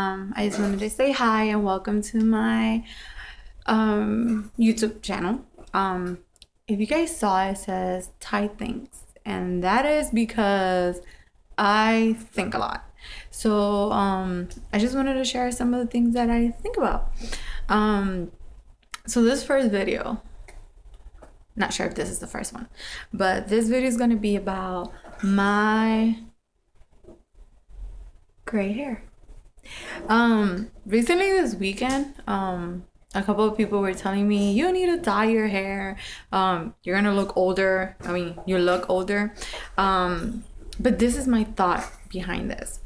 I just wanted to say hi and welcome to my YouTube channel. If you guys saw, it says Thai Things, and that is because I think a lot. So I just wanted to share some of the things that I think about. So this first video, not sure if this is the first one, but this video is going to be about my gray hair. Recently this weekend, a couple of people were telling me you need to dye your hair. You're gonna look older. I mean, you look older. But this is my thought behind this.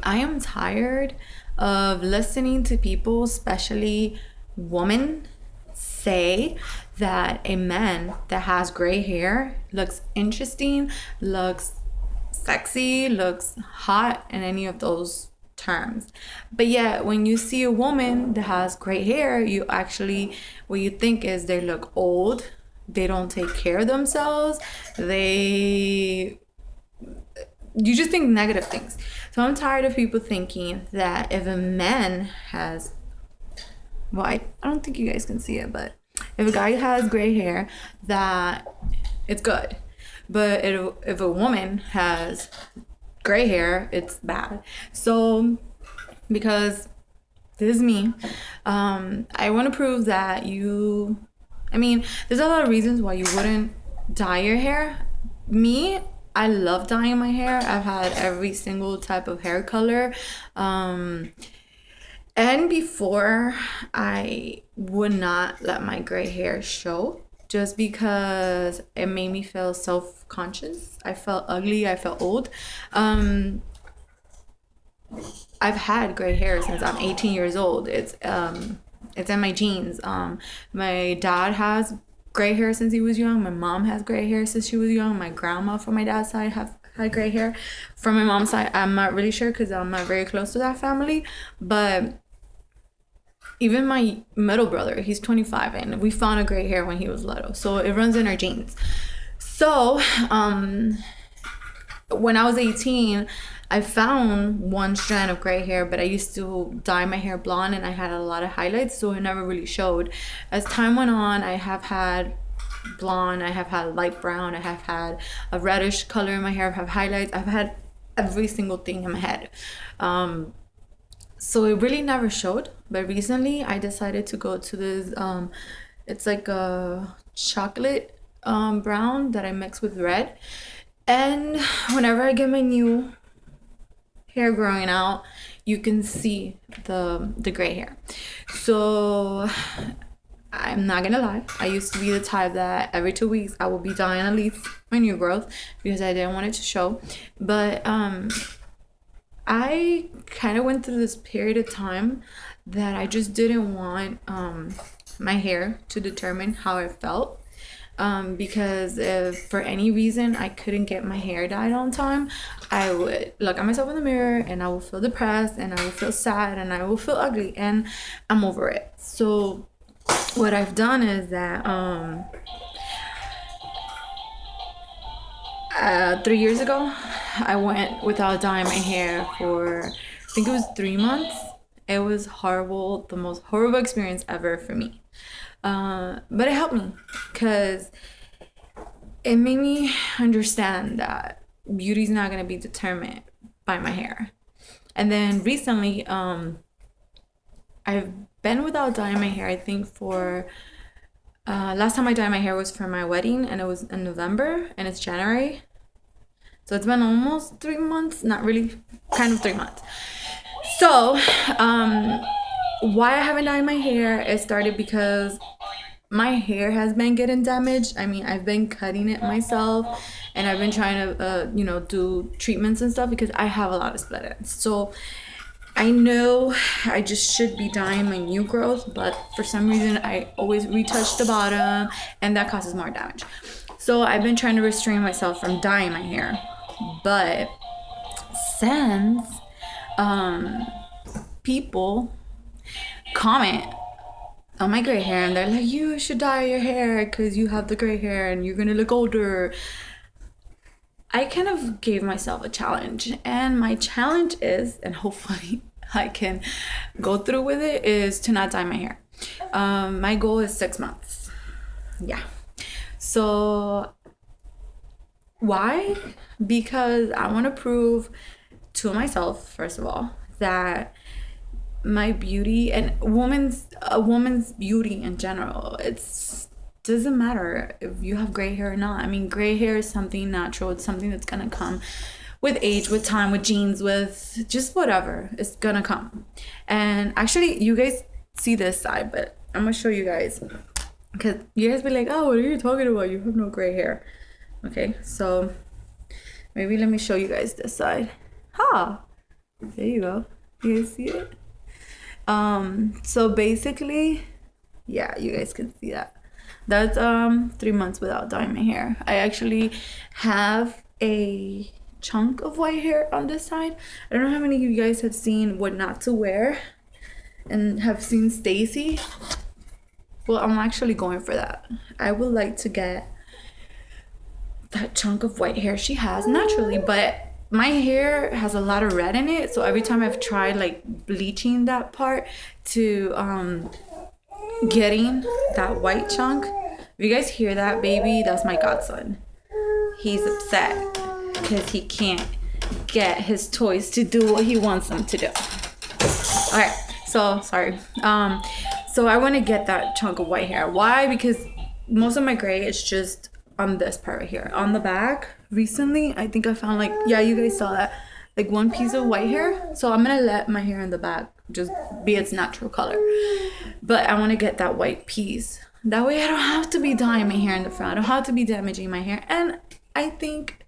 I am tired of listening to people, especially women, say that a man that has gray hair looks interesting, looks sexy, looks hot, and any of those terms. But yet when you see a woman that has gray hair, you actually, what you think is they look old, they don't take care of themselves, you just think negative things. So I'm tired of people thinking that if a man has, well, I don't think you guys can see it, but if a guy has gray hair, that it's good. But if a woman has gray hair, it's bad. So because this is me, I want to prove that there's a lot of reasons why you wouldn't dye your hair. Me, I love dyeing my hair. I've had every single type of hair color. And before, I would not let my gray hair show just because it made me feel self-conscious. I felt ugly. I felt old. I've had gray hair since I'm 18 years old. It's in my genes. My dad has gray hair since he was young. My mom has gray hair since she was young. My grandma from my dad's side had gray hair. From my mom's side, I'm not really sure because I'm not very close to that family. But even my middle brother, he's 25, and we found a gray hair when he was little. So it runs in our genes. So when I was 18, I found one strand of gray hair, but I used to dye my hair blonde and I had a lot of highlights, so it never really showed. As time went on, I have had blonde, I have had light brown, I have had a reddish color in my hair, I've had highlights, I've had every single thing in my head. So it really never showed. But recently I decided to go to this, it's like a chocolate brown that I mix with red. And whenever I get my new hair growing out, you can see the gray hair. So I'm not gonna lie, I used to be the type that every 2 weeks I would be dyeing at least my new growth because I didn't want it to show. But I kind of went through this period of time that I just didn't want my hair to determine how I felt. Because if for any reason I couldn't get my hair dyed on time, I would look at myself in the mirror and I would feel depressed and I would feel sad and I would feel ugly, and I'm over it. So what I've done is that 3 years ago, I went without dyeing my hair for, I think it was 3 months. It was horrible, the most horrible experience ever for me. But it helped me because it made me understand that beauty's not going to be determined by my hair. And then recently, I've been without dyeing my hair, I think for last time I dyed my hair was for my wedding, and it was in November, and it's January. So it's been almost 3 months, not really, kind of 3 months. So, why I haven't dyed my hair, it started because my hair has been getting damaged. I mean, I've been cutting it myself, and I've been trying to, do treatments and stuff because I have a lot of split ends. So I know I just should be dyeing my new growth, but for some reason I always retouch the bottom, and that causes more damage. So I've been trying to restrain myself from dyeing my hair. But since people comment on my gray hair and they're like, you should dye your hair because you have the gray hair and you're gonna look older, I kind of gave myself a challenge, and my challenge is, and hopefully I can go through with it is to not dye my hair. My goal is 6 months. Yeah. So why? Because I want to prove to myself, first of all, that my beauty and a woman's beauty in general, it's doesn't matter if you have gray hair or not. I mean, gray hair is something natural. It's something that's gonna come with age, with time, with genes, with just whatever. It's gonna come. And actually, you guys see this side, but I'm gonna show you guys, because you guys be like, oh, what are you talking about? You have no gray hair. Okay, so maybe let me show you guys this side. There you go. You guys see it? So basically, yeah, you guys can see that. That's 3 months without dyeing my hair. I actually have a chunk of white hair on this side. I don't know how many of you guys have seen What Not to Wear and have seen Stacy. Well, I'm actually going for that. I would like to get that chunk of white hair she has naturally, but my hair has a lot of red in it, so every time I've tried like bleaching that part to getting that white chunk. If you guys hear that, baby, that's my godson. He's upset because he can't get his toys to do what he wants them to do. All right, so sorry. So I want to get that chunk of white hair. Why? Because most of my gray is just on this part right here. On the back, recently, I think I found like, yeah, you guys saw that, like one piece of white hair. So I'm gonna let my hair in the back just be its natural color. But I want to get that white piece. That way I don't have to be dyeing my hair in the front. I don't have to be damaging my hair. And I think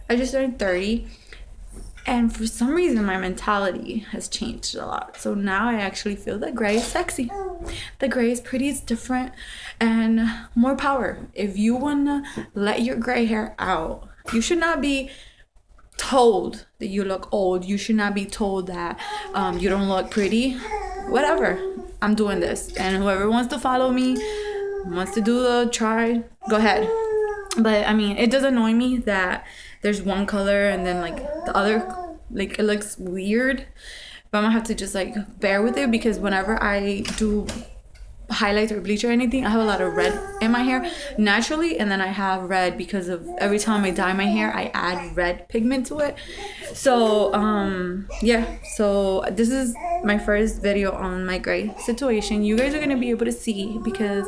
I just turned 30. And for some reason, my mentality has changed a lot. So now I actually feel that gray is sexy. The gray is pretty, it's different, and more power. If you want to let your gray hair out, you should not be told that you look old. You should not be told that you don't look pretty. Whatever. I'm doing this. And whoever wants to follow me, wants to do the try, go ahead. But I mean, it does annoy me that there's one color and then like the other, like it looks weird. But I'm gonna have to just like bear with it, because whenever I do highlights or bleach or anything, I have a lot of red in my hair naturally, and then I have red because of every time I dye my hair I add red pigment to it. So yeah, so this is my first video on my gray situation. You guys are gonna be able to see, because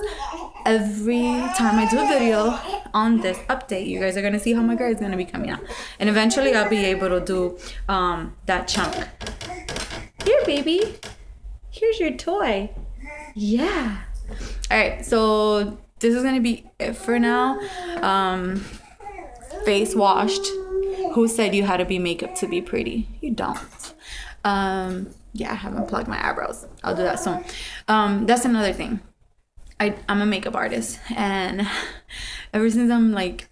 every time I do a video on this update, you guys are gonna see how my gray is gonna be coming out, and eventually I'll be able to do that chunk. Here, baby, here's your toy. Yeah. All right, so this is gonna be it for now. Face washed. Who said you had to be makeup to be pretty? You don't. Yeah, I haven't plugged my eyebrows. I'll do that soon. That's another thing. I'm a makeup artist, and ever since I'm like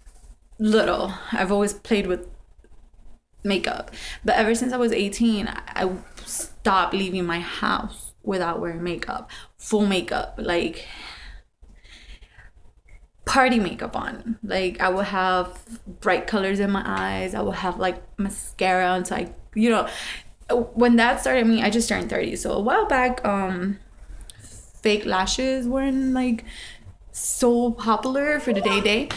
little, I've always played with makeup. But ever since I was 18, I stopped leaving my house without wearing makeup, full makeup, like party makeup on. Like I would have bright colors in my eyes. I would have like mascara on, so I, you know, when that started, I mean, I just turned 30, so a while back, fake lashes weren't like so popular for the day.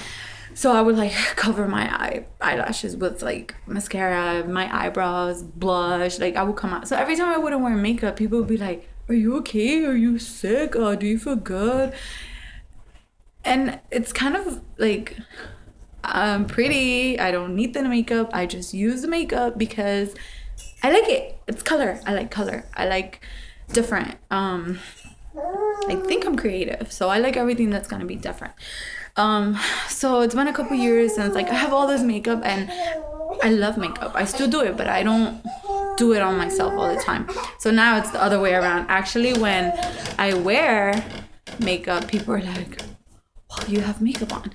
So I would like cover my eyelashes with like mascara, my eyebrows, blush. Like I would come out. So every time I wouldn't wear makeup, people would be like, "Are you okay? Are you sick? Do you feel good?" And it's kind of like, I'm pretty. I don't need the makeup. I just use the makeup because I like it. It's color. I like color. I like different. I think I'm creative, so I like everything that's gonna be different. So it's been a couple years since like I have all this makeup, and I love makeup. I still do it, but I don't do it on myself all the time. So now it's the other way around. Actually, when I wear makeup, people are like, "Wow, you have makeup on."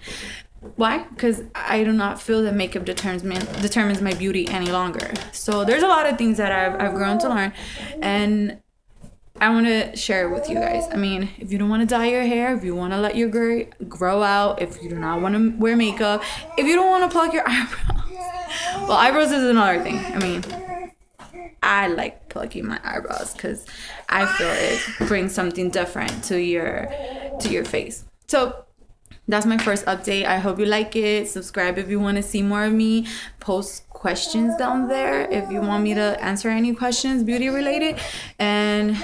Why? Because I do not feel that makeup determines my beauty any longer. So there's a lot of things that I've grown to learn, and I want to share it with you guys. I mean, if you don't want to dye your hair, if you want to let your gray grow out, if you do not want to wear makeup, if you don't want to pluck your eyebrows, well, eyebrows is another thing. I mean, I like plucking my eyebrows because I feel it brings something different to your face. So that's my first update. I hope you like it. Subscribe if you want to see more of me. Post questions down there if you want me to answer any questions beauty related. And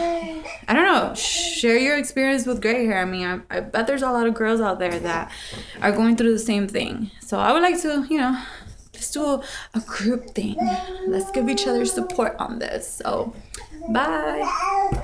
I don't know, share your experience with gray hair. I mean, I bet there's a lot of girls out there that are going through the same thing. So I would like to, just do a group thing. Let's give each other support on this. So bye.